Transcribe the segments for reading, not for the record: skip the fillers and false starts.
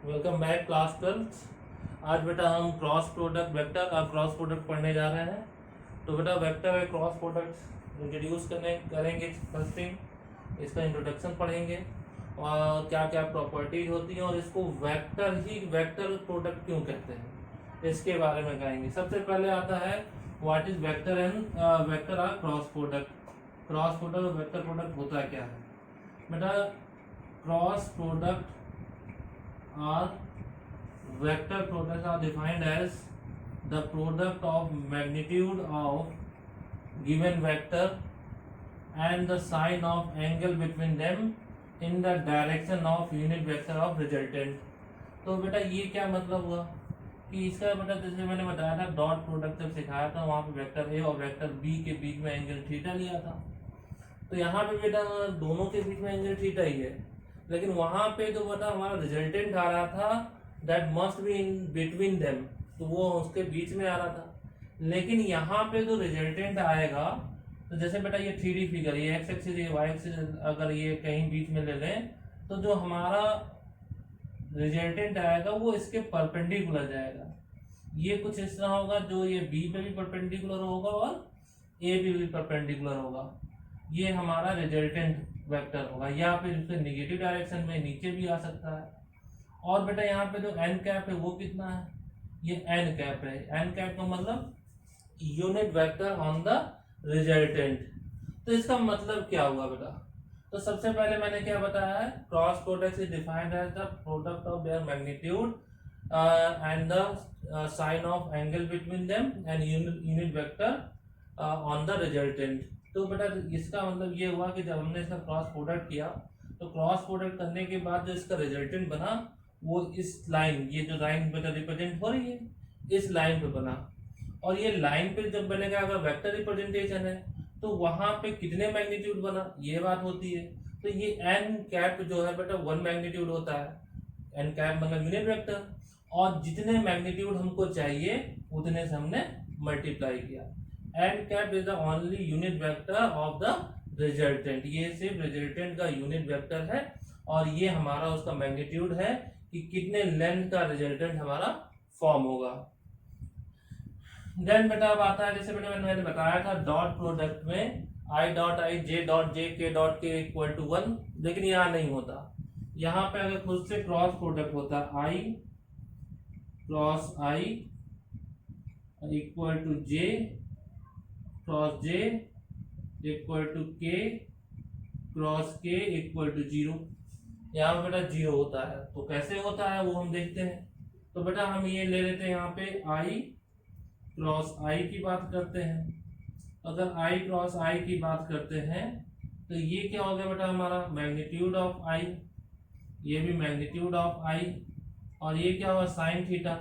Welcome back class 12। आज बेटा हम क्रॉस प्रोडक्ट वेक्टर का क्रॉस प्रोडक्ट पढ़ने जा रहे हैं। तो बेटा वेक्टर के क्रॉस प्रोडक्ट इंट्रोड्यूस करेंगे। फर्स्ट थिंग इसका इंट्रोडक्शन पढ़ेंगे और क्या क्या प्रॉपर्टीज होती हैं और इसको वेक्टर प्रोडक्ट क्यों कहते हैं इसके बारे में कहेंगे। सबसे पहले आता है what is vector and vector are cross product. Cross product और वेक्टर प्रोडक्ट होता क्या है बेटा। Cross product are vector products are defined as the product of magnitude of given vector and the sign of angle between them in the direction of unit vector of resultant। तो बेटा ये क्या मतलब हुआ कि इसका बेटा जैसे मैंने बताया था डॉट प्रोडक्ट जब सिखाया था वहां पे वेक्टर ए और वेक्टर बी के बीच में एंगल थीटा लिया था। तो यहाँ पे बेटा दोनों के बीच में एंगल थीटा ही है, लेकिन वहां पे जो बेटा हमारा रिजल्टेंट आ रहा था that must be in between them, तो वो उसके बीच में आ रहा था। लेकिन यहाँ पे जो रिजल्टेंट आएगा तो जैसे बेटा ये 3D फिगर, ये एक्स एक्सिस ये वाई एक्सिस अगर ये कहीं बीच में ले लें तो जो हमारा रिजल्टेंट आएगा वो इसके परपेंडिकुलर जाएगा। ये कुछ इस तरह होगा, जो ये बी पे भी परपेंडिकुलर होगा और ए पे भी परपेंडिकुलर होगा। ये हमारा रिजल्टेंट वेक्टर होगा। यहाँ पे उसके निगेटिव डायरेक्शन में नीचे भी आ सकता है। और बेटा यहाँ पे जो एन कैप है वो कितना है, ये एन कैप है। एन कैप का मतलब unit vector on the resultant. तो इसका मतलब क्या हुआ बेटा। तो सबसे पहले मैंने क्या बताया है, cross product is defined as the product of their magnitude and the sine of angle between them and unit vector on the resultant. तो बेटा इसका मतलब ये हुआ कि जब हमने इसका क्रॉस प्रोडक्ट किया तो क्रॉस प्रोडक्ट करने के बाद जो इसका रिजल्टेंट बना वो इस लाइन, ये जो लाइन बेटा रिप्रेजेंट हो रही है इस लाइन पे बना। और ये लाइन पे जब बनेगा अगर वेक्टर रिप्रेजेंटेशन है तो वहां पे कितने मैग्नीट्यूड बना ये बात होती है। तो ये एन कैप जो है बेटा 1 मैग्नीट्यूड होता है। एन कैप मतलब यूनिट वेक्टर, और जितने मैग्नीट्यूड हमको चाहिए उतने से हमने मल्टीप्लाई किया। N cap is the only unit vector of the resultant. ये सिर्फ रिजल्टेंट का यूनिट वेक्टर है और ये हमारा उसका मैग्नीट्यूड है कि कितने लेंथ का रिजल्टेंट हमारा फॉर्म होगा। देन बेटा अब आता है जैसे मैंने बताया था डॉट प्रोडक्ट में आई डॉट आई जे डॉट जे के डॉट के इक्वल टू 1, लेकिन यहाँ नहीं होता। यहाँ पे अगर खुद से क्रॉस प्रोडक्ट होता i cross i equal to j cross j equal to k cross k equal to 0। यहाँ पे बेटा 0 होता है। तो कैसे होता है वो हम देखते हैं। तो बेटा हम ये ले लेते हैं, यहाँ पे आई क्रॉस आई की बात करते हैं। अगर आई क्रॉस आई की बात करते हैं तो ये क्या हो गया बेटा हमारा मैग्नीट्यूड ऑफ आई, ये भी मैग्नीट्यूड ऑफ आई, और ये क्या हुआ साइन थीटा।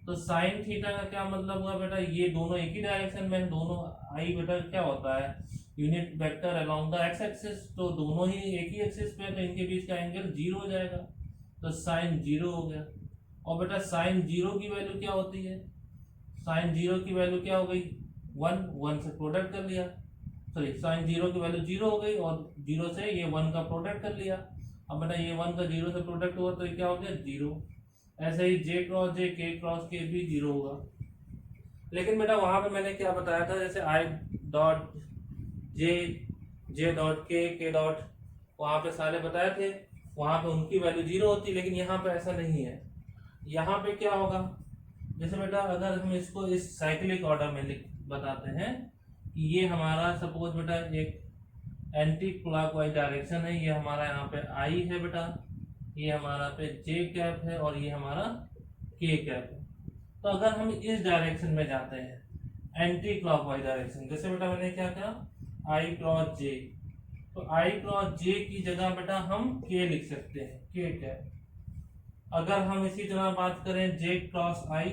तो साइन थीटा का क्या मतलब हुआ बेटा, ये दोनों एक ही डायरेक्शन में, दोनों आई बेटा क्या होता है unit vector along the x axis, तो दोनों ही एक ही एक्सिस पे, तो इनके बीच का एंगल 0 हो जाएगा। तो साइन 0 हो गया। और बेटा साइन 0 की वैल्यू क्या होती है, साइन 0 की वैल्यू क्या हो गई 1 से प्रोडक्ट कर लिया। सॉरी साइन 0 की वैल्यू 0 हो गई और 0 से ये 1 का प्रोडक्ट कर लिया। अब बेटा ये 1 का 0 से प्रोडक्ट हुआ तो ये क्या हो गया 0। ऐसे ही जे क्रॉस जे के क्रॉस के भी 0 होगा। लेकिन बेटा वहां पे मैंने क्या बताया था, जैसे I dot J J dot के डॉट वहां पे सारे बताए थे, वहां पे उनकी वैल्यू 0 होती, लेकिन यहाँ पे ऐसा नहीं है। यहाँ पे क्या होगा, जैसे बेटा अगर हम इसको इस साइक्लिक ऑर्डर में बताते हैं कि ये हमारा सपोज बेटा एक एंटी क्लॉकवाइज डायरेक्शन है, ये हमारा यहाँ पे आई है बेटा, ये हमारा पे जे कैप है और ये हमारा के कैप है। तो अगर हम इस डायरेक्शन में जाते हैं एंटी क्लॉकवाइज डायरेक्शन, जैसे बेटा मैंने क्या कहा आई क्रॉस जे, तो आई क्रॉस जे की जगह बेटा हम के लिख सकते हैं, के कैप। अगर हम इसी तरह बात करें जे क्रॉस आई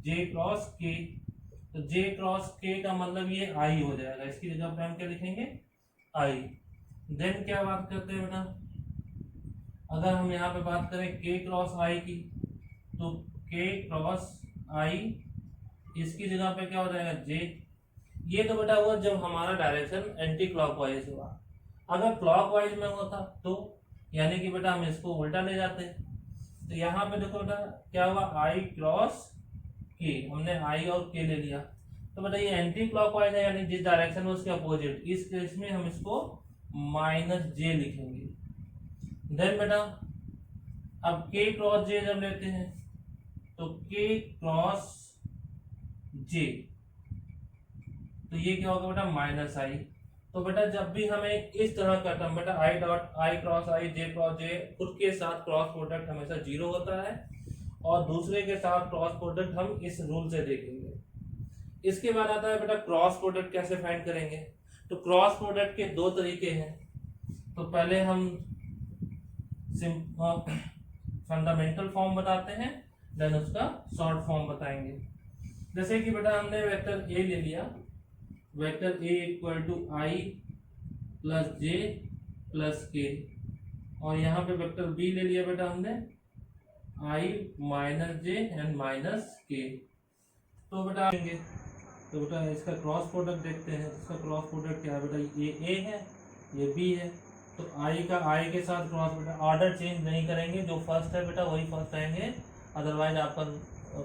जे क्रॉस के, तो जे क्रॉस के का मतलब ये आई हो जाएगा, इसकी जगह पे हम क्या लिखेंगे आई। देन क्या बात करते हैं बेटा, अगर हम यहाँ पे बात करें के क्रॉस आई की, तो के क्रॉस आई इसकी जगह पे क्या हो जाएगा जे। ये तो बेटा हुआ जब हमारा डायरेक्शन एंटी क्लॉकवाइज हुआ। अगर क्लॉकवाइज में होता तो यानी कि बेटा हम इसको उल्टा ले जाते, तो यहाँ पे देखो बेटा क्या हुआ, आई क्रॉस के, हमने आई और के ले लिया। तो बेटा ये एंटी क्लॉकवाइज है, यानी जिस डायरेक्शन में उसके अपोजिट, इस केस में हम इसको माइनस जे लिखेंगे। देन बेटा अब के क्रॉस जे जब लेते हैं तो के क्रॉस जे, तो ये क्या होगा बेटा माइनस आई। तो बेटा जब भी हमें इस तरह का टर्म, बेटा i dot i cross i j cross j, खुद के साथ क्रॉस प्रोडक्ट हमेशा जीरो होता है और दूसरे के साथ क्रॉस प्रोडक्ट हम इस रूल से देखेंगे। इसके बाद आता है बेटा क्रॉस प्रोडक्ट कैसे फाइंड करेंगे। तो क्रॉस प्रोडक्ट के दो तरीके हैं। तो पहले हम फंडामेंटल फॉर्म बताते हैं, देन उसका शॉर्ट फॉर्म बताएंगे। जैसे कि बेटा हमने वेक्टर ए ले लिया, vector A equal to I plus J plus K, और यहाँ पे वेक्टर बी ले लिया बेटा हमने आई माइनस जे एंड माइनस के। तो बेटा तो बेटा इसका क्रॉस प्रोडक्ट देखते हैं। इसका क्रॉस प्रोडक्ट क्या है बेटा, ये ए है ये बी है। तो आई का आई के साथ क्रॉस, बेटा ऑर्डर चेंज नहीं करेंगे, जो फर्स्ट है बेटा वही फर्स्ट आएंगे, अदरवाइज आपका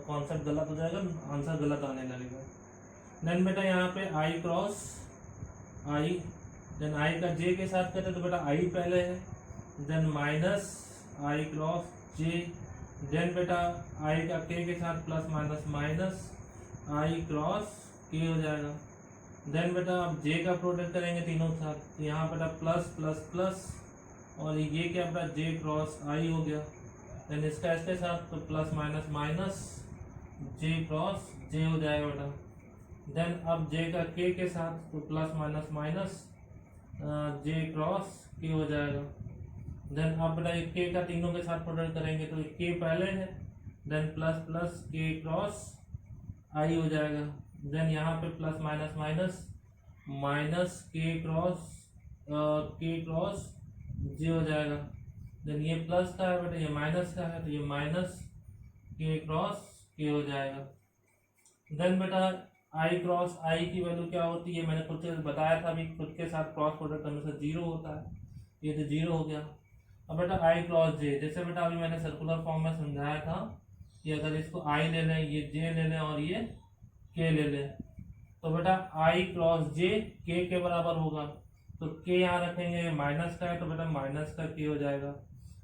कॉन्सेप्ट गलत हो जाएगा, आंसर गलत आने लगेगा। देन बेटा यहाँ पे आई क्रॉस आई, देन आई का जे के साथ करते तो बेटा आई पहले है, देन माइनस आई क्रॉस जे, देन बेटा आई का के साथ प्लस माइनस माइनस आई क्रॉस के हो जाएगा। देन बेटा अब जे का प्रोडक्ट करेंगे तीनों के साथ, तो यहाँ बेटा प्लस प्लस प्लस, और ये क्या बेटा जे क्रॉस आई हो गया। देन इसका इसके साथ तो प्लस माइनस माइनस जे क्रॉस जे हो जाएगा बेटा। देन अब जे का के साथ तो प्लस माइनस माइनस जे क्रॉस के हो जाएगा। देन अब बेटा के का तीनों के साथ प्रोडक्ट करेंगे तो के पहले है, देन प्लस प्लस के क्रॉस आई हो जाएगा। देन यहाँ पे प्लस माइनस माइनस माइनस के क्रॉस जे हो जाएगा। देन ये प्लस का है बेटा, ये माइनस का है, तो ये माइनस के क्रॉस के हो जाएगा। देन बेटा आई क्रॉस आई की वैल्यू क्या होती है, मैंने खुद से बताया था अभी, खुद के साथ क्रॉस प्रोडक्ट हमेशा जीरो होता है, ये तो जीरो हो गया। अब बेटा आई क्रॉस जे, जैसे बेटा अभी मैंने सर्कुलर फॉर्म में समझाया था कि अगर इसको आई ले लें, ये जे ले लें और ये के ले लें, तो बेटा आई क्रॉस जे के बराबर होगा। तो के यहाँ रखेंगे, माइनस का है तो बेटा माइनस का के हो जाएगा।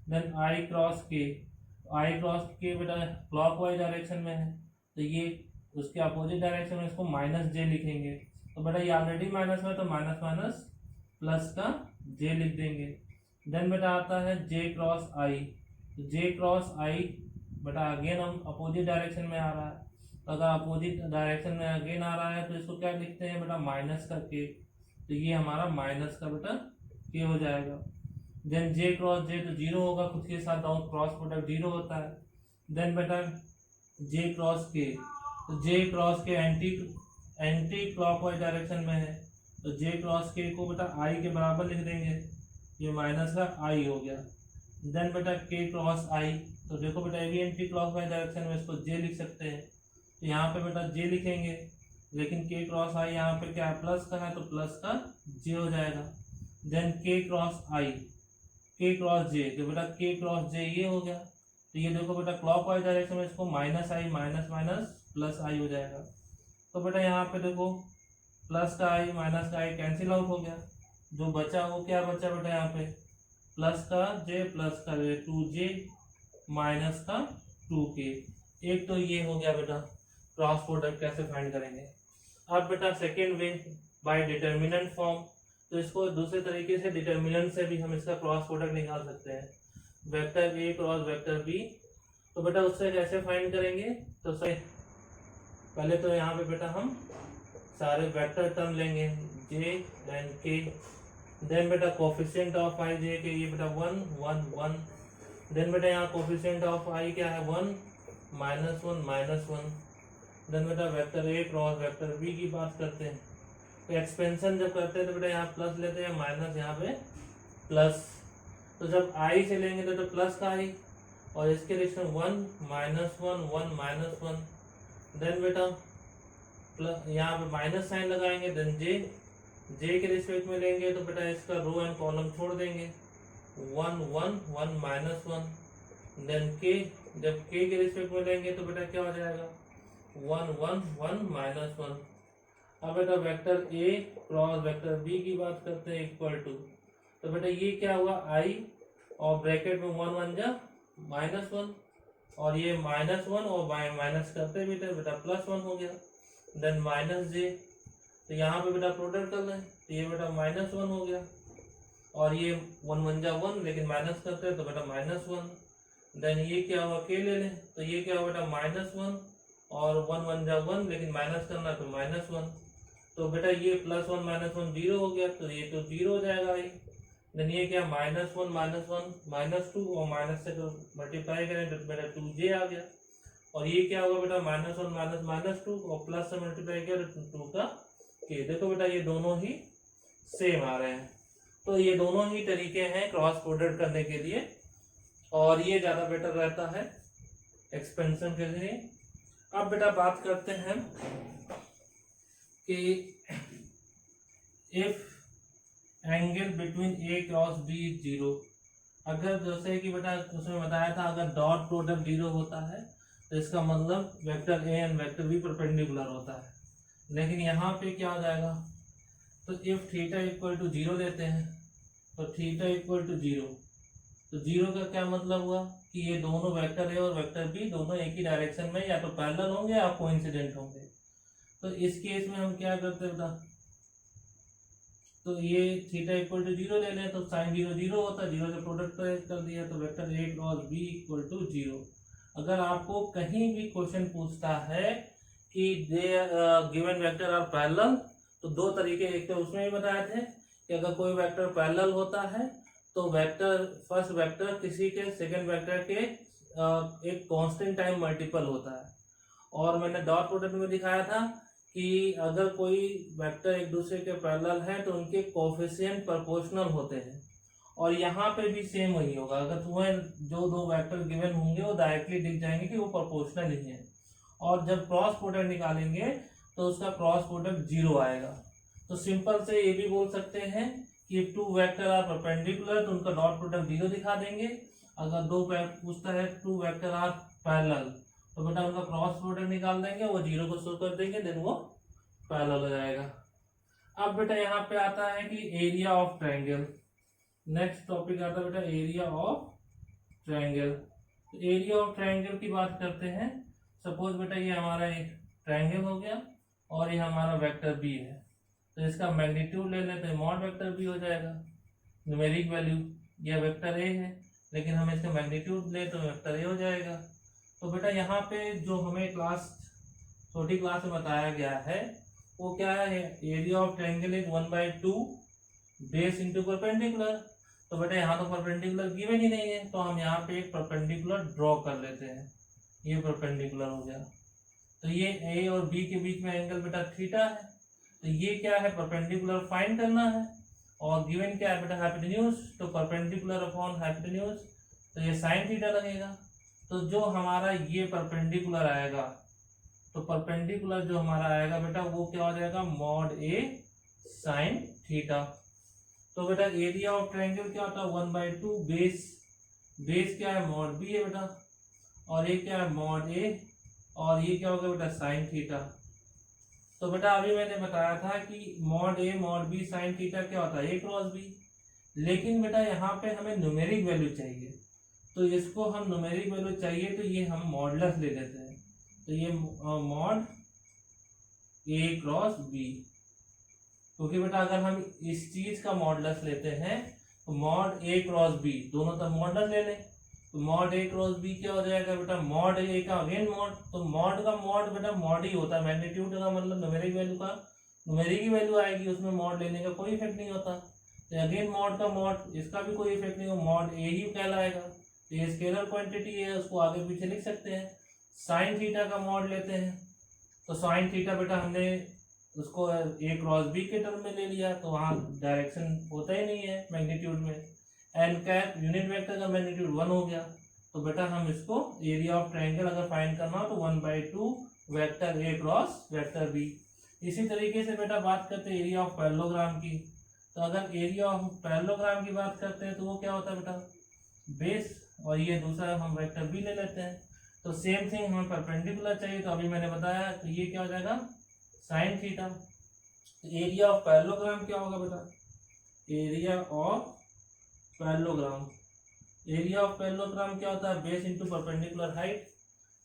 देन आई क्रॉस के बेटा क्लॉकवाइज डायरेक्शन में है, तो ये उसके अपोजिट डायरेक्शन में इसको माइनस जे लिखेंगे। तो बेटा ये ऑलरेडी माइनस में, तो माइनस माइनस प्लस का जे लिख देंगे। देन बेटा आता है जे क्रॉस आई, तो जे क्रॉस आई बेटा अगेन हम अपोजिट डायरेक्शन में आ रहा है, तो अगर अपोजिट डायरेक्शन में अगेन आ रहा है तो इसको क्या लिखते हैं बेटा माइनस का के, तो ये हमारा माइनस का बेटा के हो जाएगा। देन जे क्रॉस जे तो जीरो होगा, खुद के साथ क्रॉस प्रोडक्ट जीरो होता है। देन बेटा जे क्रॉस के, तो जे क्रॉस के एंटी क्लॉकवाइज डायरेक्शन में है, तो जे क्रॉस के को बेटा आई के बराबर लिख देंगे, ये माइनस का आई हो गया। देन बेटा के क्रॉस आई, तो देखो बेटा ये भी एंटी क्लॉकवाइज डायरेक्शन में, इसको जे लिख सकते हैं, तो यहाँ पे बेटा जे लिखेंगे, लेकिन के क्रॉस आई यहाँ पे क्या है प्लस का है, तो प्लस का जे हो जाएगा। देन के क्रॉस आई, के क्रॉस जे, तो बेटा के क्रॉस जे ये हो गया, तो ये देखो बेटा क्लॉकवाइज डायरेक्शन में इसको माइनस आई माइनस माइनस प्लस आई हो जाएगा। तो बेटा यहाँ पे देखो प्लस का आई माइनस का आई कैंसिल आउट हो गया, जो बचा वो क्या बचा बेटा यहाँ पे प्लस का जे 2j माइनस का 2k। एक तो ये हो गया बेटा क्रॉस प्रोडक्ट कैसे फाइंड करेंगे। अब बेटा second way by determinant form, तो इसको दूसरे तरीके से डिटर्मिनेंट से भी हम इसका क्रॉस प्रोडक्ट निकाल सकते हैं, vector A cross vector B. तो बेटा उससे कैसे फाइंड करेंगे, तो पहले तो यहाँ पे बेटा हम सारे वेक्टर टर्म लेंगे जे एंड के। देन बेटा कोफिशिएंट ऑफ आई जे के, ये बेटा 1 1 1। देन बेटा यहाँ कोफिशिएंट ऑफ आई क्या है 1 -1 -1। देन बेटा vector A cross vector B की बात करते हैं, तो एक्सपेंशन जब करते हैं तो बेटा यहाँ प्लस लेते हैं, माइनस यहाँ पे प्लस। तो जब आई से लेंगे तो प्लस का आई, और इसके रिलेशन 1 -1 1 -1। देन बेटा प्लस यहाँ पे माइनस साइन लगाएंगे, देन जे के रिस्पेक्ट में लेंगे तो बेटा इसका रो एंड कॉलम छोड़ देंगे, 1 1 1 -1। देन के, जब के रिस्पेक्ट में लेंगे तो बेटा क्या हो जाएगा 1 1 1 -1। अब बेटा vector A cross vector B की बात करते हैं इक्वल टू, तो बेटा ये क्या हुआ आई और ब्रैकेट में 1 1 जा -1 और ये -1 और माइनस करते बेटा +1 हो गया। देन -j, तो यहाँ पे बेटा प्रोडक्ट कर लें तो ये बेटा -1 हो गया और ये 1 1 जा 1 लेकिन माइनस करते हैं तो बेटा -1। देन ये क्या हुआ के ले लें तो ये क्या हुआ बेटा -1 और 1 1 जा 1 लेकिन माइनस करना तो -1, तो बेटा ये +1 -1 0 हो गया तो ये तो 0 हो जाएगा आई। देन ये क्या -1 -1 -2 और माइनस से तो मल्टीप्लाई करें तो बेटा 2j आ गया और ये क्या होगा बेटा -1 -2 और प्लस से मल्टीप्लाई किया तो 2 का के। देखो बेटा ये दोनों ही सेम आ रहे हैं, तो ये दोनों ही तरीके हैं क्रॉस प्रोडक्ट करने के लिए और ये ज्यादा बेटर रहता है एक्सपेंशन के लिए। अब बेटा बात करते हैं कि if angle between A cross B is 0, अगर जैसे कि बेटा उसमें बताया था अगर डॉट प्रोडक्ट 0 होता है तो इसका मतलब vector A and vector B perpendicular होता है, लेकिन यहाँ पे क्या हो जाएगा तो इफ थीटा इक्वल टू 0 लेते हैं तो थीटा इक्वल टू 0, तो 0 का क्या मतलब हुआ कि ये दोनों वेक्टर ए और वेक्टर बी दोनों एक ही डायरेक्शन में या तो पैरेलल होंगे या कोइंसिडेंट होंगे। तो इस केस में हम क्या करते हैं बेटा, तो ये थीटा इक्वल टू 0 ले लें तो साइन 0 0 होता है, 0 से प्रोडक्ट कर दिया तो vector A cross B equal to 0। अगर आपको कहीं भी क्वेश्चन पूछता है कि the given vector are parallel तो दो तरीके, एक तो उसमें ही बताए थे कि अगर कोई वेक्टर पैरेलल होता है तो वेक्टर फर्स्ट वेक्टर किसी के सेकंड वेक्टर के एक कांस्टेंट टाइम मल्टीपल होता है, और मैंने डॉट प्रोडक्ट में दिखाया था कि अगर कोई वेक्टर एक दूसरे के पैरेलल है तो उनके कोफिशिएंट प्रोपोर्शनल होते हैं, और यहाँ पे भी सेम वही होगा। अगर तुम्हें जो दो वेक्टर गिवन होंगे वो डायरेक्टली दिख जाएंगे कि वो प्रोपोर्शनल ही है, और जब क्रॉस प्रोडक्ट निकालेंगे तो उसका क्रॉस प्रोडक्ट 0 आएगा। तो सिंपल से ये भी बोल सकते हैं कि टू वेक्टर आर परपेंडिकुलर तो उनका डॉट प्रोडक्ट 0 दिखा देंगे। अगर दो पूछता है टू वेक्टर आर पैरेलल तो बेटा उनका क्रॉस प्रोडक्ट निकाल देंगे, वो 0 को शो कर देंगे, देन वो पैरेलल हो जाएगा। अब बेटा यहाँ पे आता है कि area of triangle, next topic आता है बेटा एरिया ऑफ ट्रायंगल। तो एरिया ऑफ ट्रायंगल की बात करते हैं। सपोज बेटा ये हमारा एक ट्रायंगल हो गया और ये हमारा वेक्टर बी है, तो इसका मैग्नीट्यूड ले लेते हैं मॉड वेक्टर बी हो जाएगा। न्यूमेरिक वैल्यू ये वेक्टर ए है लेकिन हम इसका मैग्नीट्यूड ले तो वेक्टर ए हो जाएगा। तो बेटा यहाँ पे जो हमें छोटी क्लास में बताया गया है वो क्या है, area of triangle is 1/2 base into perpendicular. तो बेटा यहाँ तो परपेंडिकुलर गिवन ही नहीं है तो हम यहाँ पे एक परपेंडिकुलर ड्रॉ कर लेते हैं, ये परपेंडिकुलर हो गया। तो ये ए और बी के बीच में एंगल बेटा थीटा है, तो ये क्या है परपेंडिकुलर फाइंड करना है, और गिवन क्या है बेटा हाइपोटेन्यूज, तो परपेंडिकुलर अपॉन हाइपोटेन्यूज तो ये साइन थीटा लगेगा। तो जो हमारा ये परपेंडिकुलर आएगा तो परपेंडिकुलर जो हमारा आएगा बेटा वो क्या हो जाएगा मॉड ए साइन थीटा। तो बेटा एरिया ऑफ ट्रायंगल क्या होता है 1/2 बेस क्या है मॉड बी है बेटा, और ये क्या है मॉड ए, और ये क्या होगा बेटा साइन थीटा। तो बेटा अभी मैंने बताया था कि mod A mod B sine theta क्या होता है ए क्रॉस बी, लेकिन बेटा यहाँ पे हमें न्यूमेरिक वैल्यू चाहिए, तो इसको हम न्यूमेरिक वैल्यू चाहिए तो ये हम मॉडुलस ले लेते हैं। तो ये मॉड ए क्रॉस बी, क्योंकि बेटा अगर हम इस चीज का मॉडुलस लेते हैं तो मॉड ए क्रॉस बी दोनों तरफ मॉडुलस ले लें तो मॉड ए क्रॉस बी क्या हो जाएगा बेटा मॉड ए का अगेन मॉड, तो मॉड का मॉड बेटा मॉड ही होता है, मैग्नीट्यूड का मतलब न्यूमेरिक वैल्यू का न्यूमेरिक ही वैल्यू आएगी, उसमें मॉड लेने का कोई इफेक्ट नहीं होता। तो अगेन मॉड का मॉड इसका भी कोई इफेक्ट नहीं हो, मॉड ए ही कहलाएगा। तो ये स्केलर क्वांटिटी है उसको आगे पीछे लिख सकते हैं। साइन थीटा का मॉड लेते हैं तो साइन थीटा बेटा हमने उसको ए क्रॉस बी के टर्म में ले लिया तो वहाँ डायरेक्शन होता ही नहीं है मैग्नीट्यूड में, एन कैप यूनिट वेक्टर का मैग्नीट्यूड 1 हो गया। तो बेटा हम इसको एरिया ऑफ ट्रायंगल अगर फाइंड करना हो तो 1/2 vector A cross vector B. इसी तरीके से बेटा बात करते हैं एरिया ऑफ पैरेललोग्राम की। तो अगर एरिया ऑफ पैरेललोग्राम की बात करते हैं तो वो क्या होता है बेटा बेस और ये दूसरा हम वेक्टर बी ले लेते हैं। तो सेम थिंग हमें परपेंडिकुलर चाहिए, तो अभी मैंने बताया तो ये क्या हो जाएगा sine theta. Area of parallelogram क्या होगा बेटा, area of parallelogram, area of parallelogram क्या होता है बेस इंटू परपेंडिकुलर हाइट।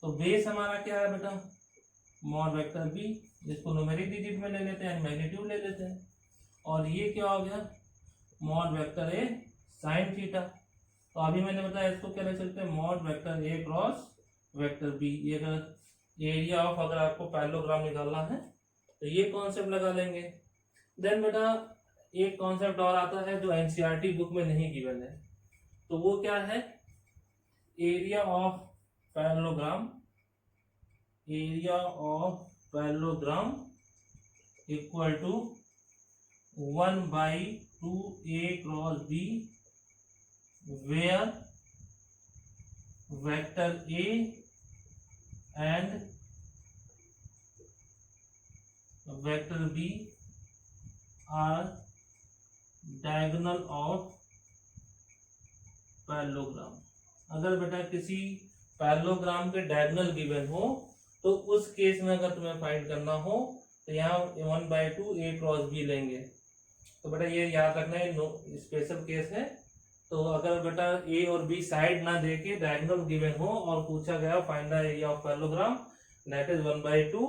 तो बेस हमारा क्या है बेटा मॉड वेक्टर बी, जिसको न्यूमेरिक डिजिट में ले लेते हैं, मैग्नीट्यूड ले लेते हैं, और ये क्या हो गया mod vector A sine theta. तो अभी मैंने बताया इसको क्या लिख सकते हैं mod vector A cross vector B. ये एरिया ऑफ अगर आपको पैरेललोग्राम निकालना है तो ये कॉन्सेप्ट लगा लेंगे। देन बेटा एक कॉन्सेप्ट और आता है जो एनसीईआरटी बुक में नहीं गिवन है, तो वो क्या है area of parallelogram, area of parallelogram equal to 1/2a cross b where vector a and vector b are diagonal of parallelogram. अगर बेटा किसी पैरेललोग्राम के डायगोनल गिवन हो तो उस केस में अगर तुम्हें फाइंड करना हो तो यहाँ 1/2 a क्रॉस b लेंगे। तो बेटा ये याद रखना है स्पेशल केस है। तो अगर बेटा ए और बी साइड ना देके डायगोनल गिवन हो और पूछा गया find the area of parallelogram that is 1/2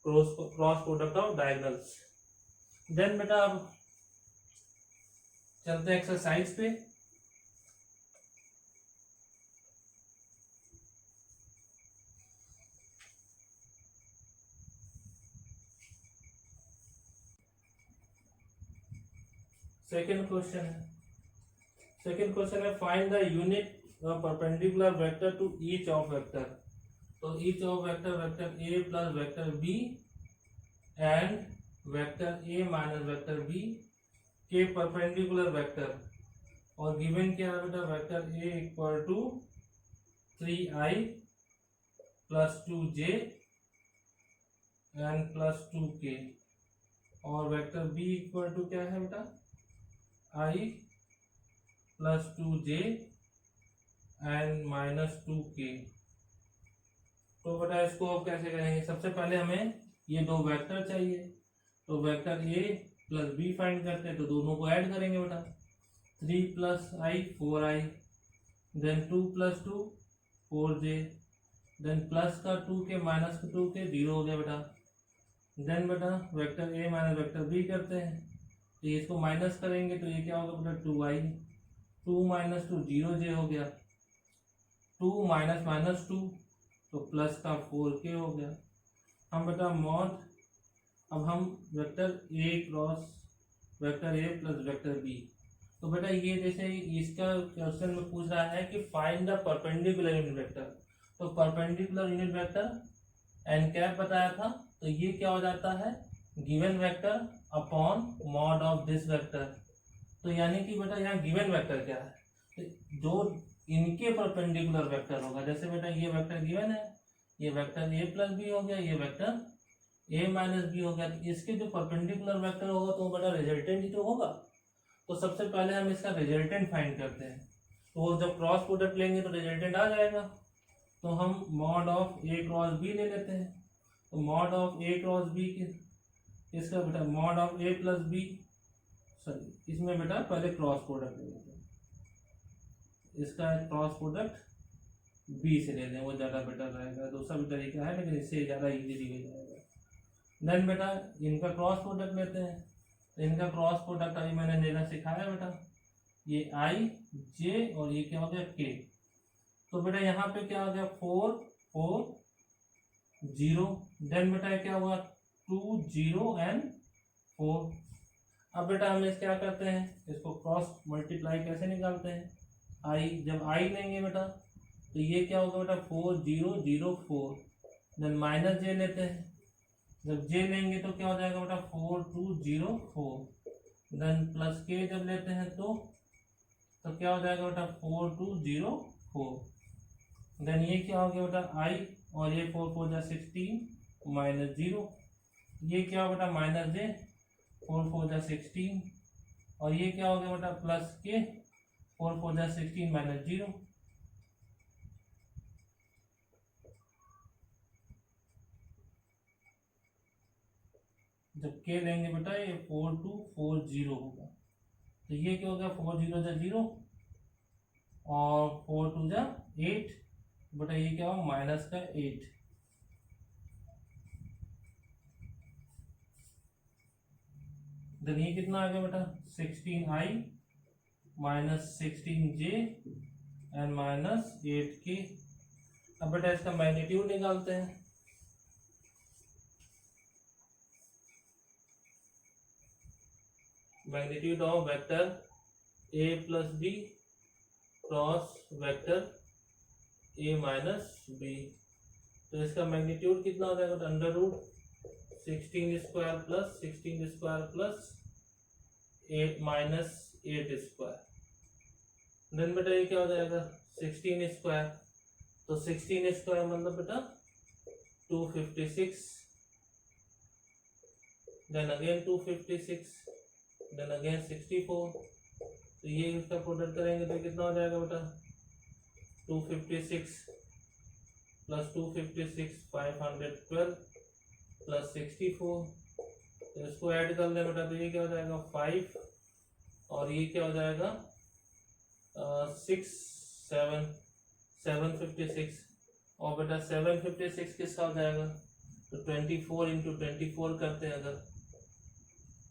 cross product of diagonals. Then बेटा अब चलते हैं एक्सरसाइज पे। सेकेंड क्वेश्चन है find the unit perpendicular vector to each of vector. तो each of vector vector A plus vector B and vector A minus vector B के perpendicular vector, और given क्या है बेटा vector A equal to 3i plus 2j and plus 2k, और vector B equal to क्या है बेटा i plus 2j and minus 2k। तो बेटा इसको अब कैसे करेंगे, सबसे पहले हमें ये दो वेक्टर चाहिए, तो vector a plus b find करते हैं, तो दोनों को ऐड करेंगे बेटा 3 plus i 4i, then 2 plus 2 4j, then plus का 2k माइनस का 2k 0 हो गया बेटा। देन बेटा vector a minus vector b करते हैं, तो इसको माइनस करेंगे तो ये क्या होगा बेटा 2i, 2 माइनस 2 0j हो गया, 2 माइनस माइनस 2 तो प्लस का 4k हो गया। हम बेटा मॉड अब हम vector a cross vector a plus vector b, तो बेटा ये जैसे इसका क्वेश्चन में पूछ रहा है कि find the perpendicular unit vector, तो perpendicular unit vector n cap बताया था, तो ये क्या हो जाता है given vector upon mod of this vector. तो यानी कि बेटा यहाँ गिवन वेक्टर क्या है, तो जो इनके परपेंडिकुलर वेक्टर होगा, जैसे बेटा ये वेक्टर गिवन है, ये वेक्टर ए प्लस बी हो गया, ये वेक्टर ए माइनस बी हो गया, तो इसके जो परपेंडिकुलर वेक्टर होगा तो बेटा रिजल्टेंट ही तो होगा। तो सबसे पहले हम इसका रिजल्टेंट फाइंड करते हैं, तो जब क्रॉस प्रोडक्ट लेंगे तो रिजल्टेंट आ जाएगा। तो हम mod of A cross B ले लेते हैं, तो mod of A cross B इसका बेटा mod of A plus B, sorry इसमें बेटा पहले क्रॉस प्रोडक्ट ले लेते हैं, इसका क्रॉस प्रोडक्ट बी से ले लें, वो ज़्यादा बेटर रहेगा। दूसरा भी तरीका है लेकिन इससे ज़्यादा इजीली हो जाएगा। देन बेटा इनका क्रॉस प्रोडक्ट लेते हैं, तो इनका क्रॉस प्रोडक्ट अभी मैंने लेना सिखाया बेटा, ये आई जे और ये क्या हो गया के। तो बेटा यहाँ पे क्या हो गया 4 4 0, देन बेटा क्या हुआ 2 0 एंड 4। अब बेटा हम इस क्या करते हैं, इसको क्रॉस मल्टीप्लाई कैसे निकालते हैं, आई जब आई लेंगे बेटा तो ये क्या होगा बेटा 4 0 0 4, देन माइनस जे लेते हैं, जब जे लेंगे तो क्या हो जाएगा बेटा 4 2 0 4, देन प्लस के जब लेते हैं तो क्या हो जाएगा बेटा 4 2 0 4, देन ये क्या हो गया बेटा आई और ये 4 4 जा 16 माइनस 0, ये क्या हो बेटा माइनस जे 4 4 जा 16, और ये क्या हो गया बेटा प्लस के 4 4 जा 16 माइनस 0, जब के लेंगे बेटा ये 4240 होगा। तो ये क्या होगा 4 0 जा 0 और 4 2 जा 8 बेटा, ये क्या होगा माइनस का 8। देन ये कितना आ गया बेटा 16i minus 16j and minus 8k। अब बेटा इसका मैग्नीट्यूड निकालते हैं। Magnitude of vector a plus B cross vector a minus B. तो इसका मैग्नीट्यूड कितना हो जाएगा under root 16 square plus 8 minus 8 square. Then बेटा ये क्या हो जाएगा 16 स्क्वायर, तो 16 स्क्वायर मतलब बेटा 256, देन अगेन 256, देन अगेन 64। तो ये इसका प्रोडक्ट करेंगे तो कितना हो जाएगा बेटा 256 प्लस 256 512 प्लस 64। तो इसको ऐड कर ले बेटा, तो ये क्या हो जाएगा 5 और ये क्या हो जाएगा 756 और बेटा 756 किसका हो जाएगा, तो 24 इंटू 24 करते हैं अगर,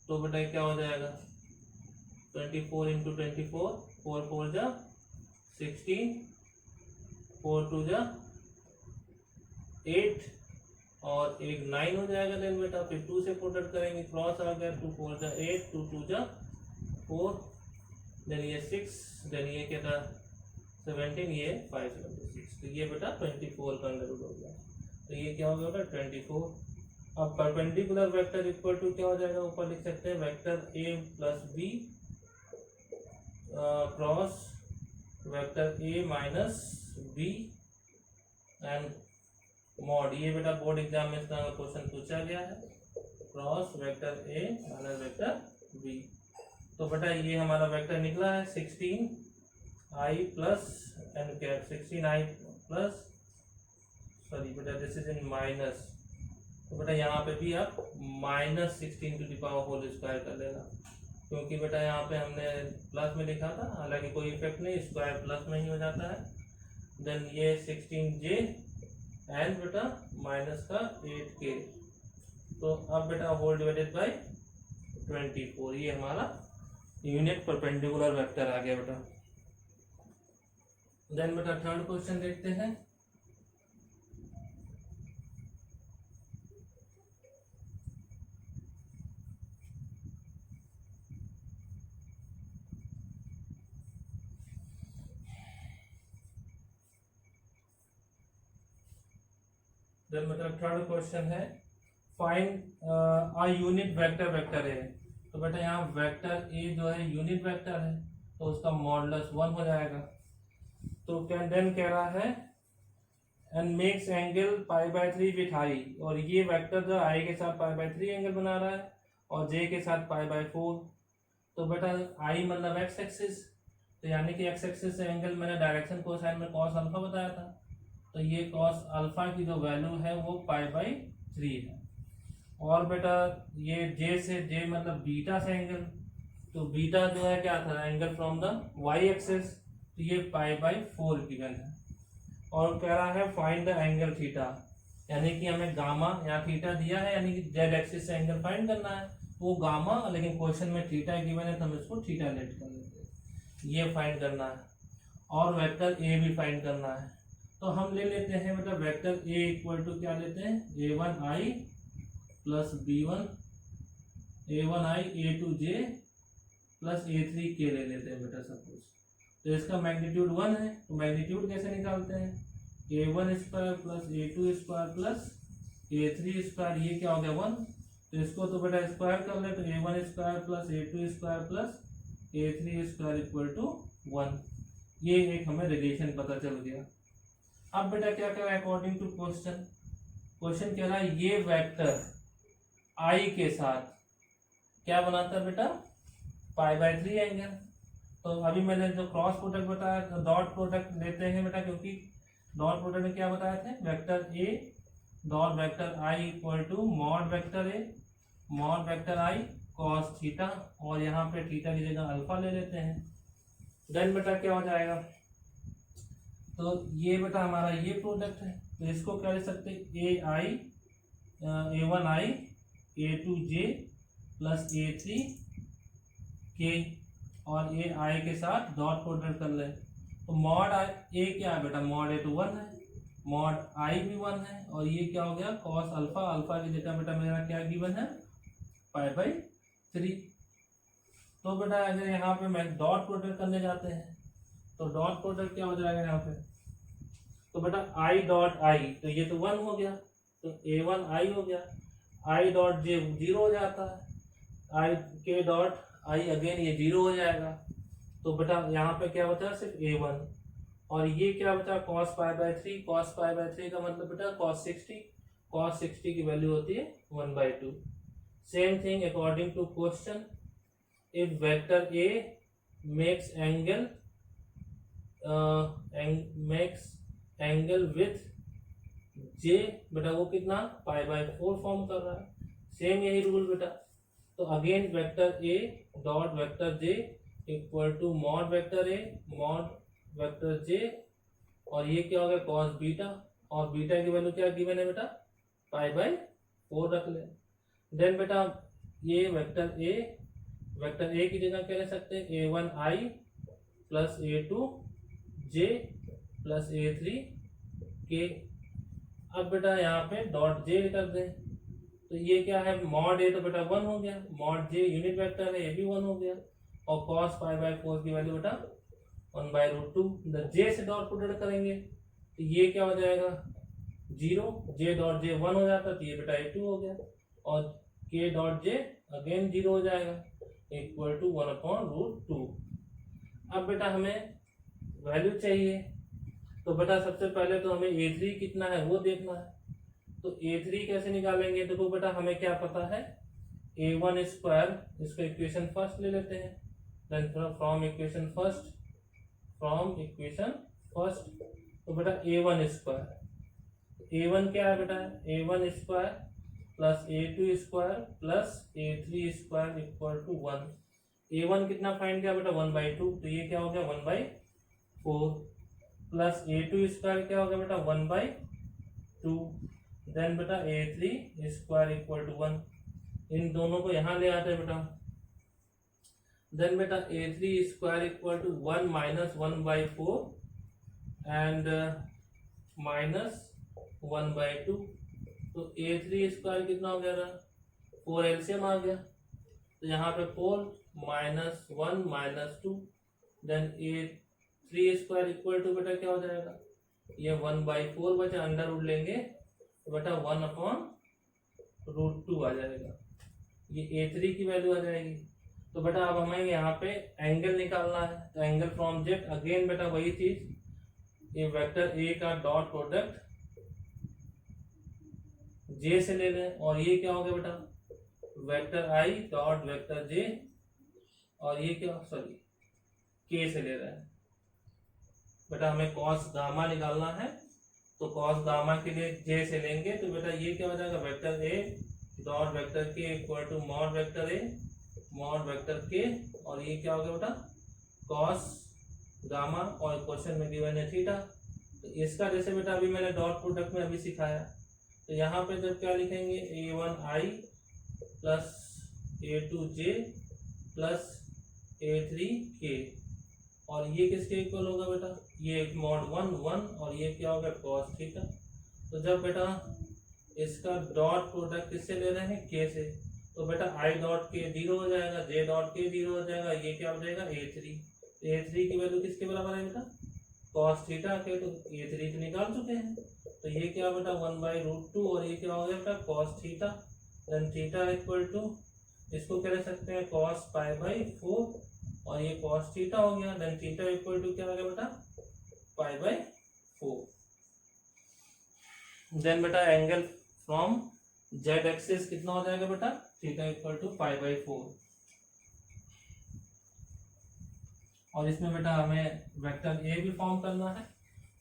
तो बेटा क्या हो जाएगा 24 इंटू 24, 4 4 जा 16, 4 2 जा 8 और एक 9 हो जाएगा। देन बेटा फिर 2 से प्रोडक्ट करेंगे, क्रॉस आ गया 2 4 जा 8, 2 2 जा 4, देन ये 6, देन ये क्या था 17, ये 576। तो ये बेटा 24 का अंडर रूट हो गया। तो ये क्या हो गया बेटा 24। अब परपेंडिकुलर वेक्टर इक्वल टू क्या हो जाएगा, ऊपर लिख सकते हैं vector a plus B cross vector a minus B and mod. ये बेटा बोर्ड एग्जाम में इसका क्वेश्चन पूछा गया है, cross vector a minus vector b। तो बेटा ये हमारा वेक्टर निकला है 16i plus n cap 16i plus, sorry बेटा दिस इज इन माइनस, तो बेटा यहाँ पे भी आप minus 16 to the power whole square कर लेना, क्योंकि बेटा यहाँ पे हमने प्लस में लिखा था, हालांकि कोई इफेक्ट नहीं, स्क्वायर प्लस में ही हो जाता है। देन ये 16j एंड बेटा माइनस का 8k, तो अब बेटा होल डिवाइडेड बाय 24, ये हमारा यूनिट परपेंडिकुलर वेक्टर आ गया बेटा। देन बेटा थर्ड क्वेश्चन देखते हैं। देन बेटा थर्ड क्वेश्चन है find a unit vector vector है। तो बेटा यहाँ वेक्टर ए जो है यूनिट वेक्टर है, तो उसका मॉडुलस 1 हो जाएगा। तो कैन देन कह रहा है and makes angle π/3 with i, और ये वेक्टर जो आई के साथ π/3 एंगल बना रहा है और जे के साथ π/4। तो बेटा आई मतलब एक्स एक्सिस, तो यानी कि एक्स एक्सिस से एंगल मैंने डायरेक्शन कोसाइन में कॉस अल्फा बताया था, तो ये कॉस अल्फा की जो वैल्यू है वो π/3 है। और बेटा ये जे से, जे मतलब बीटा से एंगल, तो बीटा जो है क्या था angle from the Y axis, तो ये π/4 गिवन है। और कह रहा है फाइंड द एंगल थीटा, यानी कि हमें गामा या थीटा दिया है, यानी कि जेड एक्सिस से एंगल फाइंड करना है, वो गामा, लेकिन क्वेश्चन में थीटा गिवन है तो हम इसको थीटा लेट कर लेते हैं, ये फाइंड करना है। और वेक्टर ए भी फाइंड करना है, तो हम ले लेते हैं बेटा वेक्टर ए इक्वल टू क्या लेते हैं a1i plus b1 a1i a2j plus a3k ले लेते हैं बेटा सपोज। तो इसका मैग्नीट्यूड 1 है, तो मैग्नीट्यूड कैसे निकालते हैं a1 square plus a2 square plus a3 square, ये क्या हो गया 1, तो इसको तो बेटा स्क्वायर कर ले, तो a1 square plus a2 square plus a3 square equal to 1। ये एक हमें रिलेशन पता चल गया। अब बेटा क्या कह रहा है अकॉर्डिंग टू क्वेश्चन, क्वेश्चन कह रहा है ये वेक्टर आई के साथ क्या बनाता है बेटा π/3 एंगल। तो अभी मैंने जो क्रॉस प्रोडक्ट बताया, तो डॉट प्रोडक्ट लेते हैं बेटा, क्योंकि डॉट प्रोडक्ट में क्या बताए थे vector A dot vector I equal to mod vector A mod vector I cos theta, और यहाँ पे थीटा की जगह अल्फा ले लेते हैं। देन बेटा क्या हो जाएगा, तो ये बेटा हमारा ये प्रोडक्ट है, तो इसको क्या लिख सकते हैं, ए आई A1i A2j plus A3 k, और ए आई के साथ डॉट प्रोडक्ट कर ले। तो मॉड ए क्या है बेटा, मॉड ए तो 1 है, मॉड आई भी 1 है, और ये क्या हो गया कॉस अल्फा, अल्फा की जगह बेटा मेरा क्या गिवन है, पाई/3। तो बेटा अगर यहाँ पे मैं डॉट प्रोडक्ट करने जाते हैं तो डॉट प्रोडक्ट क्या हो जाएगा यहाँ पे, तो बेटा आई डॉट आई, तो ये तो 1 हो गया, तो A1 आई हो गया, आई डॉट जे 0 हो जाता है, आई के डॉट आई अगेन ये 0 हो जाएगा। तो बेटा यहाँ पे क्या बचा, सिर्फ A1, और ये क्या बचा cos π/3, cos π/3 का मतलब बेटा cos 60, cos 60 की वैल्यू होती है 1/2। Same thing according to question, if vector A makes angle with J, बेटा वो कितना π/4 फॉर्म कर रहा है, सेम यही रूल बेटा। तो again vector A dot vector J equal to mod vector A mod vector J, और ये क्या हो गया cos बीटा, और बीटा की वैल्यू क्या गिवन है बेटा π/4 रख ले। देन बेटा ये वेक्टर A की जगह क्या ले सकते हैं, A1i plus A2j plus A3k। अब बेटा यहाँ पे डॉट जे कर दें, तो ये क्या है मॉड ए तो बेटा 1 हो गया, मॉड जे यूनिट वेक्टर है ये भी 1 हो गया, और cos π/4 की वैल्यू बेटा 1/√2। द जे से डॉट प्रोडक्ट करेंगे तो ये क्या हो जाएगा 0, जे डॉट जे 1 हो जाता, तो ये बेटा A2 हो गया, और के डॉट जे अगेन 0 हो जाएगा, इक्वल टू 1/√2। अब बेटा हमें वैल्यू चाहिए, तो बेटा सबसे पहले तो हमें A3 कितना है वो देखना है। तो A3 कैसे निकालेंगे, देखो बेटा हमें क्या पता है A1 स्क्वायर, इसको इक्वेशन फर्स्ट ले लेते हैं, देन फ्रॉम इक्वेशन फर्स्ट, तो बेटा A1 स्क्वायर, A1 क्या है बेटा A1 square plus A2 square plus A3 square equal to 1। A1 कितना फाइंड किया बेटा 1/2, तो ये क्या हो गया 1/4, प्लस A2 स्क्वायर क्या हो गया बेटा 1/2, देन बेटा A3 स्क्वायर इक्वल टू 1। इन दोनों को यहाँ ले आते हैं बेटा, देन बेटा A3 square equal to 1 minus 1/4 and minus 1/2, तो A3 स्क्वायर कितना हो गया, 4 एलसीएम आ गया, तो यहाँ पे 4 minus 1 minus 2, then A3 square equal to बेटा क्या हो जाएगा, ये 1/4 बचा, अंडर रूट लेंगे तो बेटा 1/√2 आ जाएगा, ये A3 की वैल्यू आ जाएगी। तो बेटा अब हमें यहाँ पे एंगल निकालना है, तो एंगल फ्रॉम जेड अगेन बेटा वही चीज, ये वेक्टर A का डॉट प्रोडक्ट J से ले लें, और ये क्या हो गया बेटा vector I dot vector J, और ये क्या K से ले रहे हैं बेटा, हमें कॉस गामा निकालना है, तो कॉस गामा के लिए J से लेंगे, तो बेटा ये क्या हो जाएगा vector A dot vector K equal to mod vector A mod vector K, और ये क्या हो गया बेटा कॉस गामा, और क्वेश्चन में गिवन है थीटा। तो इसका जैसे बेटा अभी मैंने डॉट प्रोडक्ट में अभी सिखाया, तो यहाँ पे जब क्या लिखेंगे A1i plus A2j plus A3k, और ये किसके इक्वल होगा बेटा, ये मॉड 1 और ये क्या होगा कॉस थीटा। तो जब बेटा इसका डॉट प्रोडक्ट किससे ले रहे हैं K से, तो बेटा I डॉट K 0 हो जाएगा, J डॉट K 0 हो जाएगा, ये क्या हो जाएगा A3 की वैल्यू किसके बराबर है बेटा कॉस थीटा के, तो A3 तो निकाल चुके हैं, तो ये क्या बेटा 1/√2, और ये क्या हो गया बेटा cos theta, then theta equal to इसको क्या ले सकते हैं कॉस π/4, और ये कॉस थीटा हो गया, देन थीटा इक्वल टू क्या हो गया बेटा π/4। देन बेटा एंगल फ्रॉम जेड एक्सिस कितना हो जाएगा बेटा थीटा इक्वल टू π/4, और इसमें बेटा हमें वेक्टर ए भी फॉर्म करना है,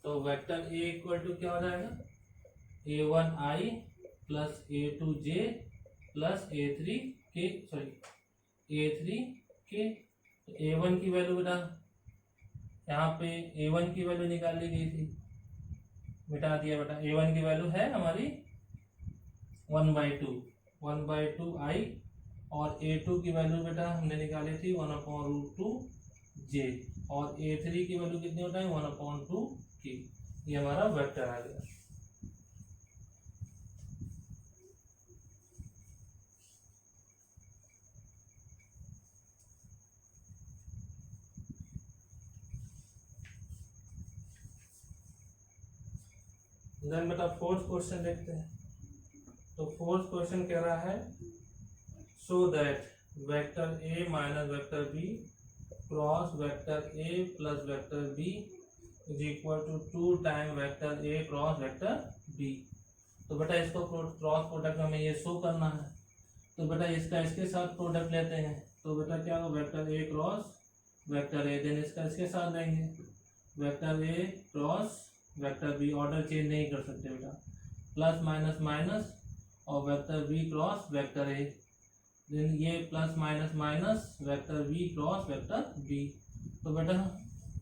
तो वेक्टर ए इक्वल टू क्या हो जाएगा A1i plus A2j plus A3 के A3 के A1 की वैल्यू बेटा यहाँ पे A1 की वैल्यू निकाल ली गई थी, मिटा दिया बेटा। A1 की वैल्यू है हमारी 1/2 I, और A2 की वैल्यू बेटा हमने निकाली थी 1/√2J, और A3 की वैल्यू कितनी होता है 1/2K। ये हमारा वेक्टर आ गया। देन बेटा फोर्थ क्वेश्चन देखते हैं। तो फोर्थ क्वेश्चन कह रहा है so that vector A minus vector B cross vector A plus vector B is equal to 2 time vector A cross vector B। तो बेटा इसको क्रॉस प्रोडक्ट हमें ये शो करना है। तो बेटा इसका इसके साथ प्रोडक्ट लेते हैं, तो बेटा क्या होगा vector A cross vector A, then इसका इसके साथ लेंगे vector A cross vector B, order change नहीं कर सकते बेटा, प्लस माइनस माइनस और vector B cross vector A, then ये plus minus minus vector B cross vector B। तो बेटा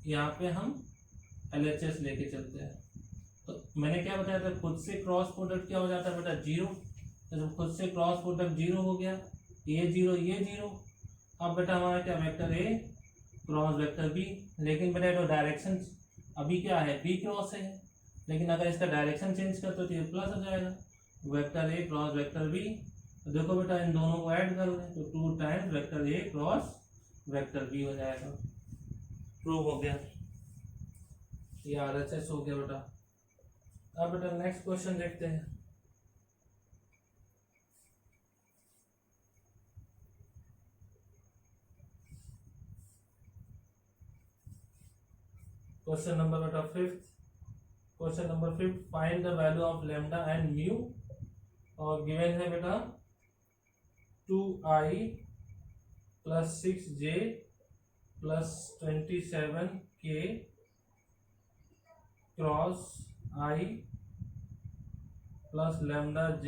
यहाँ पे हम LHS लेके चलते हैं। तो मैंने क्या बताया था, खुद से क्रॉस प्रोडक्ट क्या हो जाता है बेटा 0, तो जब खुद से क्रॉस प्रोडक्ट 0 हो गया, ये 0 ये 0, अब बेटा हमारा क्या vector A cross vector B, लेकिन बेटा तो डायरेक्शन अभी क्या है B क्रॉस है, लेकिन अगर इसका डायरेक्शन चेंज करते तो ये प्लस हो जाएगा vector A cross vector B। तो देखो बेटा इन दोनों को ऐड कर लें तो 2 times vector A cross vector B हो जाएगा। प्रूव हो गया, ये RHS हो गया बेटा। अब बेटा नेक्स्ट क्वेश्चन देखते हैं। क्वेश्चन नंबर बेटा question number 5, find the value of lambda and mu, और गिवन है बेटा 2I plus 6J plus 27K cross I plus lambda J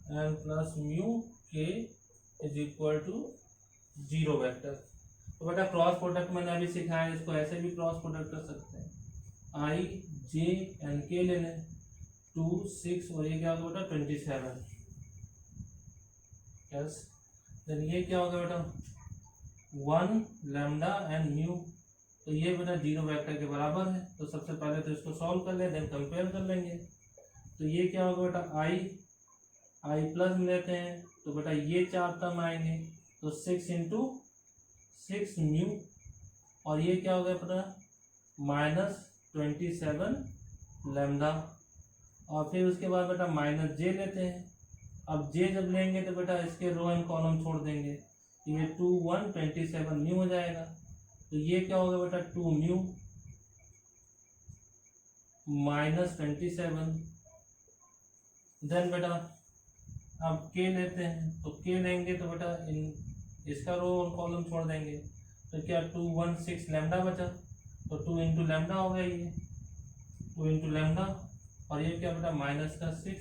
and plus mu K is equal to 0 vector. तो बेटा cross product मैंने अभी सिखाया, इसको ऐसे भी क्रॉस प्रोडक्ट कर सकते हैं, I J एंड K ले लें, 2 6 और ये क्या होगा बेटा 27, यस। देन ये क्या होगा बेटा 1 लैम्डा एंड म्यू, तो ये बेटा 0 वेक्टर के बराबर है। तो सबसे पहले तो इसको सॉल्व कर लें, देन कंपेयर कर लेंगे। तो ये क्या होगा बेटा I प्लस में लेते हैं तो बेटा ये 4 टर्म आएंगे, तो 6 इंटू 6 म्यू, और ये क्या होगा बेटा माइनस 27 लैम्डा, और फिर उसके बाद बेटा माइनस J लेते हैं। अब J जब लेंगे तो बेटा इसके रो एंड कॉलम छोड़ देंगे, तो ये 2 1 27 म्यू हो जाएगा। तो ये क्या होगा बेटा 2 म्यू माइनस 27, देन बेटा अब K लेते हैं, तो K लेंगे तो बेटा इसका रो और कॉलम छोड़ देंगे, तो क्या 2 1 6 लैम्डा बचा, तो 2 इंटू लैम्डा हो गया, ये 2 इंटू लैम्डा, और ये क्या बेटा माइनस का 6,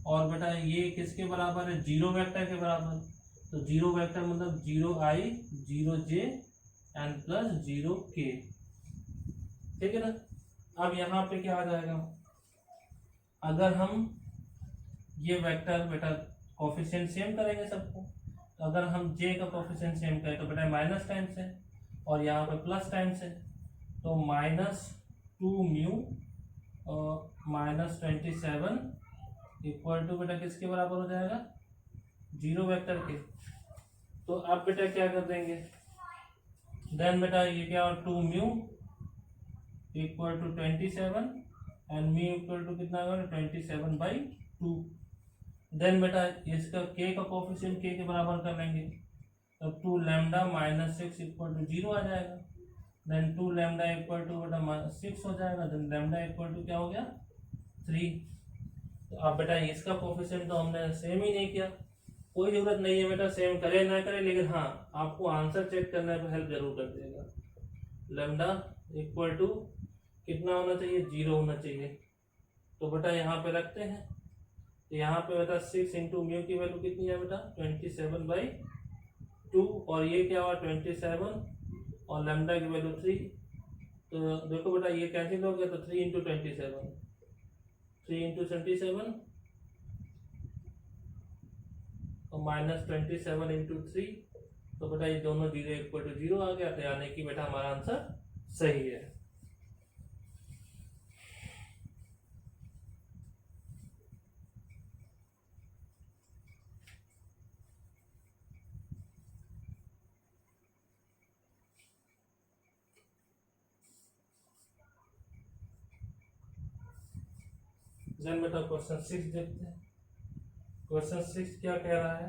और बेटा ये किसके बराबर है 0 वेक्टर के बराबर, तो 0 वेक्टर मतलब 0I 0J and plus 0K, ठीक है ना। अब यहाँ पे क्या आ जाएगा, अगर हम ये वेक्टर बेटा कोफिशिएंट सेम करेंगे सबको, तो अगर हम J का कोफिशिएंट सेम करें तो बेटा माइनस टाइम्स है और यहाँ पे प्लस टाइम्स है, तो minus 2 mu minus 27 equal to बेटा किसके बराबर हो जाएगा 0 वेक्टर के। तो अब बेटा क्या कर देंगे, देन बेटा ये क्या और 2 mu equal to 27 and mu equal to कितना होगा 27/2। देन बेटा इसका K का कोफिशिएंट K के बराबर कर लेंगे, तो 2 लैम्डा माइनस 6 इक्वल टू 0 आ जाएगा, देन 2 लैम्डा इक्वल टू बेटा 6 हो जाएगा, देन लैम्डा इक्वल टू क्या हो गया 3। तो अब बेटा इसका कोफिशिएंट तो हमने सेम ही नहीं किया, कोई जरूरत नहीं है बेटा सेम करे ना करे, लेकिन हाँ आपको आंसर चेक करने पर हेल्प जरूर कर देगा। लैम्डा इक्वल टू कितना होना चाहिए 0 होना चाहिए, तो बेटा यहाँ पे रखते हैं, तो यहाँ पे बेटा 6 इंटू म्यू की वैल्यू कितनी है बेटा 27/2 और ये क्या हुआ 27 और लैम्डा की वैल्यू 3। तो देखो बेटा ये कैंसिल हो गया तो 3 इंटू 27 और माइनस 27 इंटू 3। तो बेटा ये दोनों 0 आ गया, तो यानी कि बेटा हमारा आंसर सही है। देन बेटा क्वेश्चन 6 देखते हैं। क्वेश्चन 6 क्या कह रहा है,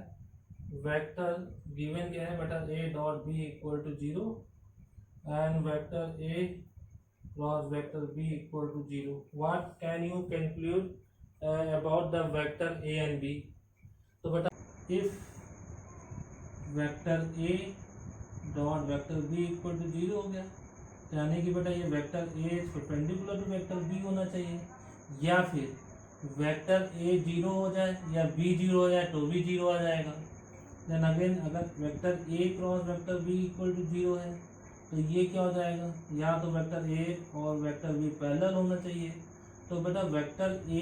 वेक्टर गिवन क्या है बेटा a dot b equal to 0 and vector a cross vector b equal to 0। What can you conclude about the vector a and b। तो बेटा if vector a dot vector b equal to 0 हो गया, तो यानी कि बेटा ये vector a perpendicular to vector b होना चाहिए, या फिर वेक्टर a 0 हो जाए या b 0 हो जाए तो भी 0 आ जाएगा। देन अगेन अगर vector a cross vector b equal to 0 है तो ये क्या हो जाएगा, या तो वेक्टर a और वेक्टर b पैरेलल होना चाहिए। तो बेटा वेक्टर a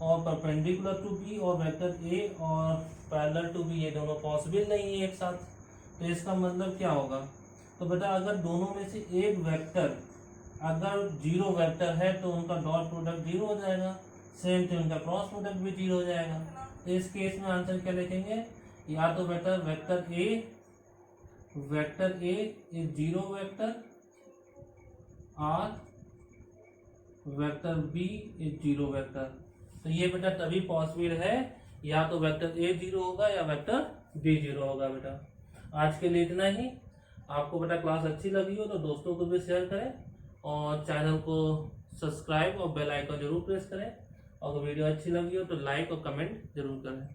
और परपेंडिकुलर टू b और वेक्टर a और पैरेलल टू b ये दोनों पॉसिबल नहीं है एक साथ। तो इसका मतलब क्या होगा, तो बेटा अगर दोनों में से एक वेक्टर अगर 0 वेक्टर है तो उनका डॉट प्रोडक्ट 0 हो जाएगा, सेम तो उनका क्रॉस प्रोडक्ट भी 0 हो जाएगा। तो इस केस में आंसर क्या लिखेंगे, या तो बेटा वेक्टर a इज 0 वेक्टर और वेक्टर b इज 0 वेक्टर। तो ये बेटा तभी पॉसिबल है, या तो वेक्टर a 0 होगा या वेक्टर b 0 होगा। बेटा आज के लिए इतना ही। आपको बेटा क्लास अच्छी लगी हो तो दोस्तों को भी शेयर करें और चैनल को सब्सक्राइब और बेल आइकन जरूर प्रेस करें। अगर वीडियो अच्छी लगी हो तो लाइक और कमेंट जरूर करें।